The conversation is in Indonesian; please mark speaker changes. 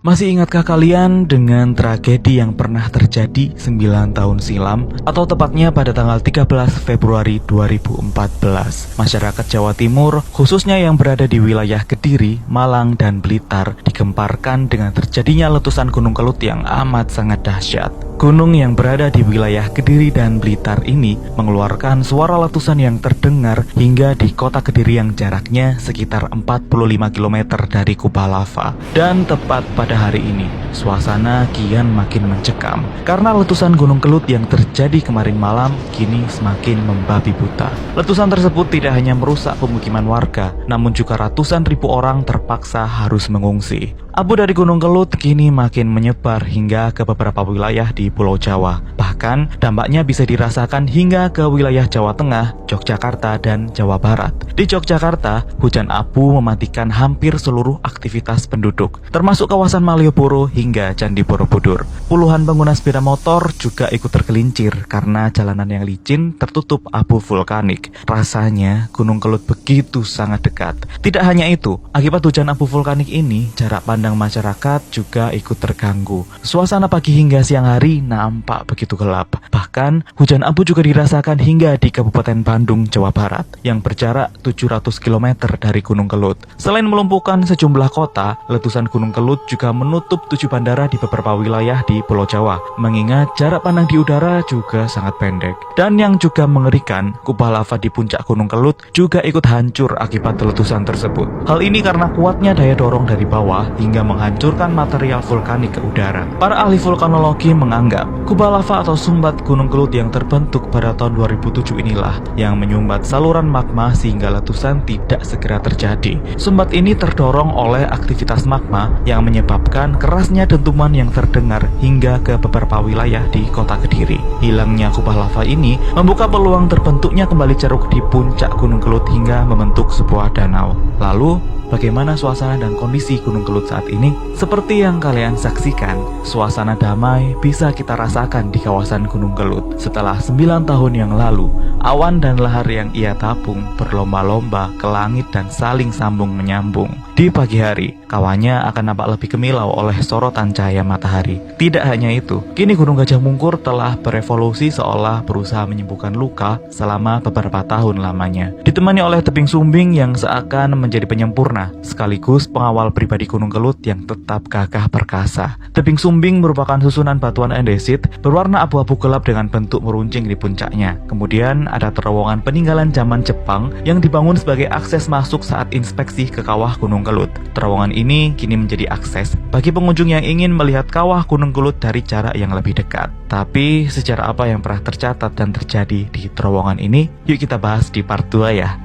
Speaker 1: Masih ingatkah kalian dengan tragedi yang pernah terjadi 9 tahun silam, atau tepatnya pada tanggal 13 Februari 2014? Masyarakat Jawa Timur, khususnya yang berada di wilayah Kediri, Malang, dan Blitar, digemparkan dengan terjadinya letusan Gunung Kelut yang amat sangat dahsyat. Gunung yang berada di wilayah Kediri dan Blitar ini mengeluarkan suara letusan yang terdengar hingga di kota Kediri yang jaraknya sekitar 45 km dari kubah lava. Dan tepat pada hari ini, suasana kian makin mencekam karena letusan Gunung Kelut yang terjadi kemarin malam kini semakin membabi buta. Letusan tersebut tidak hanya merusak pemukiman warga, namun juga ratusan ribu orang terpaksa harus mengungsi. Abu dari Gunung Kelut kini makin menyebar hingga ke beberapa wilayah di Pulau Jawa. Bahkan dampaknya bisa dirasakan hingga ke wilayah Jawa Tengah, Yogyakarta, dan Jawa Barat. Di Yogyakarta, hujan abu mematikan hampir seluruh aktivitas penduduk, termasuk kawasan Malioboro hingga Candi Borobudur. Puluhan pengguna sepeda motor juga ikut tergelincir karena jalanan yang licin tertutup abu vulkanik. Rasanya Gunung Kelut begitu sangat dekat. Tidak hanya itu, akibat hujan abu vulkanik ini, jarak pandang masyarakat juga ikut terganggu. Suasana pagi hingga siang hari nampak begitu gelap. Bahkan hujan abu juga dirasakan hingga di Kabupaten Bandung, Jawa Barat, yang berjarak 700 km dari Gunung Kelut. Selain melumpuhkan sejumlah kota, letusan Gunung Kelut juga menutup 7 bandara di beberapa wilayah di Pulau Jawa, mengingat jarak pandang di udara juga sangat pendek. Dan yang juga mengerikan, kubah lava di puncak Gunung Kelut juga ikut hancur akibat letusan tersebut. Hal ini karena kuatnya daya dorong dari bawah hingga menghancurkan material vulkanik ke udara. Para ahli vulkanologi menganggap kubah lava atau sumbat Gunung Kelut yang terbentuk pada tahun 2007 inilah yang menyumbat saluran magma sehingga letusan tidak segera terjadi. Sumbat ini terdorong oleh aktivitas magma yang menyebabkan kerasnya dentuman yang terdengar hingga ke beberapa wilayah di kota Kediri. Hilangnya kubah lava ini membuka peluang terbentuknya kembali ceruk di puncak Gunung Kelut hingga membentuk sebuah danau. Lalu, bagaimana suasana dan kondisi Gunung Kelut saat ini? Seperti yang kalian saksikan, suasana damai bisa kita rasakan di kawasan Gunung Kelut. Setelah 9 tahun yang lalu, awan dan lahar yang ia tabung berlomba-lomba ke langit dan saling sambung menyambung. Di pagi hari, kawannya akan nampak lebih kemilau oleh sorotan cahaya matahari. Tidak hanya itu, kini Gunung Gajah Mungkur telah berevolusi seolah berusaha menyembuhkan luka selama beberapa tahun lamanya. Ditemani oleh tebing sumbing yang seakan menjadi penyempurna, sekaligus pengawal pribadi Gunung Kelut yang tetap gagah perkasa. Tebing sumbing merupakan susunan batuan andesit berwarna abu-abu gelap dengan bentuk meruncing di puncaknya. Kemudian ada terowongan peninggalan zaman Jepang yang dibangun sebagai akses masuk saat inspeksi ke kawah Gunung Kelut. Terowongan ini kini menjadi akses bagi pengunjung yang ingin melihat kawah Gunung Kelut dari jarak yang lebih dekat. Tapi sejarah apa yang pernah tercatat dan terjadi di terowongan ini? Yuk kita bahas di part 2 ya.